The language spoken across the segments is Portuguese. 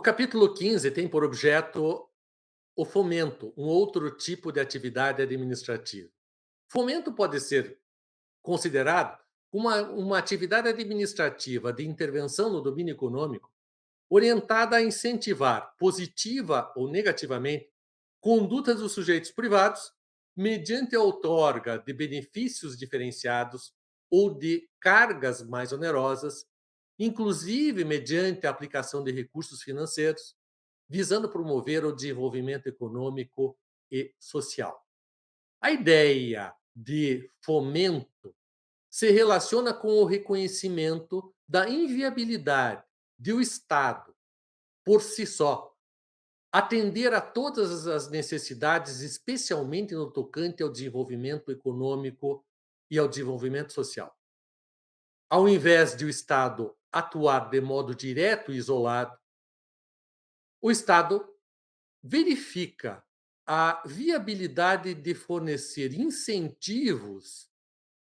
capítulo 15 tem por objeto o fomento, um outro tipo de atividade administrativa. Fomento pode ser considerado uma atividade administrativa de intervenção no domínio econômico orientada a incentivar, positiva ou negativamente, condutas dos sujeitos privados mediante a outorga de benefícios diferenciados ou de cargas mais onerosas, inclusive mediante a aplicação de recursos financeiros, visando promover o desenvolvimento econômico e social. A ideia de fomento se relaciona com o reconhecimento da inviabilidade de o Estado, por si só, atender a todas as necessidades, especialmente no tocante ao desenvolvimento econômico e ao desenvolvimento social. Ao invés de o Estado atuar de modo direto e isolado, o Estado verifica a viabilidade de fornecer incentivos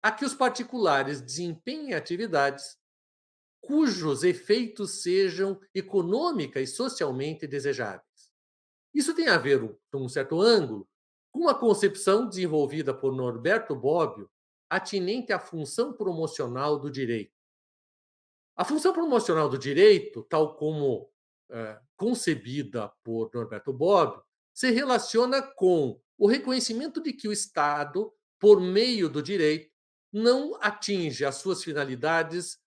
a que os particulares desempenhem atividades cujos efeitos sejam econômica e socialmente desejáveis. Isso tem a ver, com um certo ângulo, com uma concepção desenvolvida por Norberto Bobbio, atinente à função promocional do direito. A função promocional do direito, tal como concebida por Norberto Bobbio, se relaciona com o reconhecimento de que o Estado, por meio do direito, não atinge as suas finalidades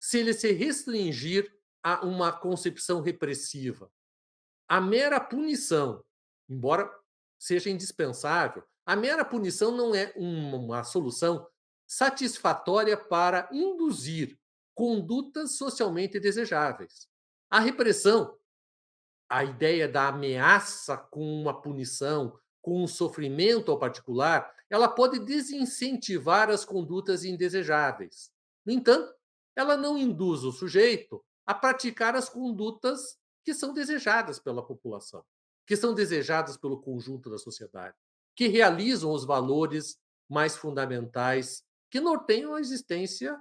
se ele se restringir a uma concepção repressiva. A mera punição, embora seja indispensável, a mera punição não é uma solução satisfatória para induzir condutas socialmente desejáveis. A repressão, a ideia da ameaça com uma punição, com um sofrimento ao particular, ela pode desincentivar as condutas indesejáveis. No entanto, ela não induz o sujeito a praticar as condutas que são desejadas pela população, que são desejadas pelo conjunto da sociedade, que realizam os valores mais fundamentais que norteiam a existência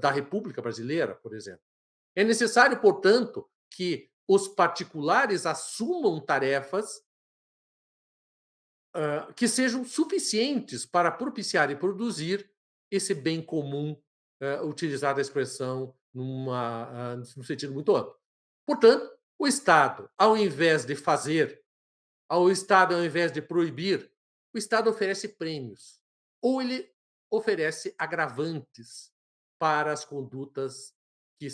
da República Brasileira, por exemplo. É necessário, portanto, que os particulares assumam tarefas que sejam suficientes para propiciar e produzir esse bem comum, utilizar a expressão num sentido muito amplo. Portanto, o Estado, ao invés de fazer, ao Estado, ao invés de proibir, o Estado oferece prêmios ou ele oferece agravantes para as condutas que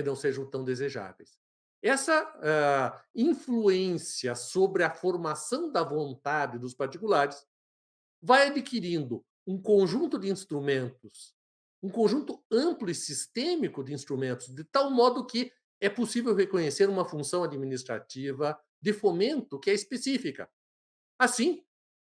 não sejam tão desejáveis. Essa influência sobre a formação da vontade dos particulares vai adquirindo um conjunto de instrumentos, um conjunto amplo e sistêmico de instrumentos, de tal modo que é possível reconhecer uma função administrativa de fomento que é específica. Assim,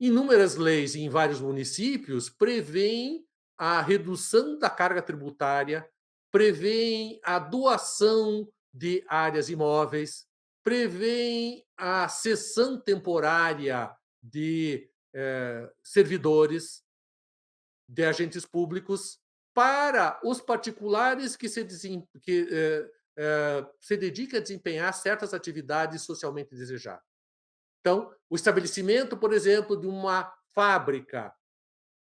inúmeras leis em vários municípios prevêem a redução da carga tributária, prevêem a doação de áreas imóveis, prevêem a cessão temporária de servidores, de agentes públicos, para os particulares que se dedicam a desempenhar certas atividades socialmente desejáveis. Então, o estabelecimento, por exemplo, de uma fábrica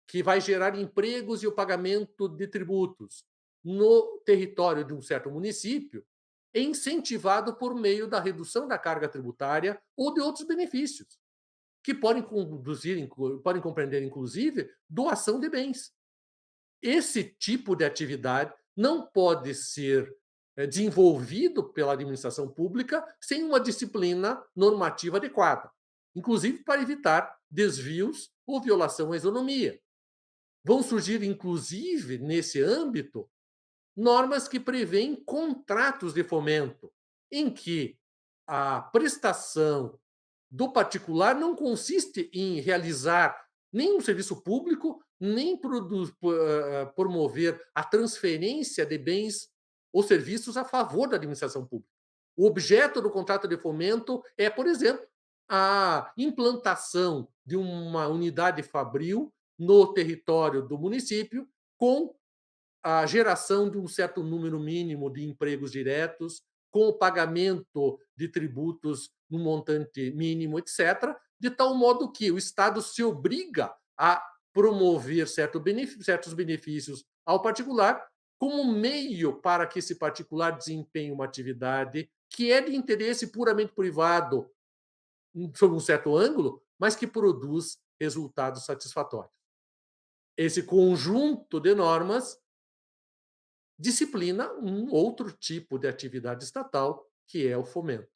que vai gerar empregos e o pagamento de tributos no território de um certo município é incentivado por meio da redução da carga tributária ou de outros benefícios, que podem compreender, inclusive, doação de bens. Esse tipo de atividade não pode ser desenvolvido pela administração pública sem uma disciplina normativa adequada, inclusive para evitar desvios ou violação à isonomia. Vão surgir, inclusive, nesse âmbito, normas que prevêem contratos de fomento, em que a prestação do particular não consiste em realizar nem um serviço público, nem promover a transferência de bens ou serviços a favor da administração pública. O objeto do contrato de fomento é, por exemplo, a implantação de uma unidade fabril no território do município, com a geração de um certo número mínimo de empregos diretos com o pagamento de tributos no montante mínimo, etc., de tal modo que o Estado se obriga a promover certos benefícios ao particular, como meio para que esse particular desempenhe uma atividade que é de interesse puramente privado, sob um certo ângulo, mas que produz resultados satisfatórios. Esse conjunto de normas disciplina um outro tipo de atividade estatal, que é o fomento.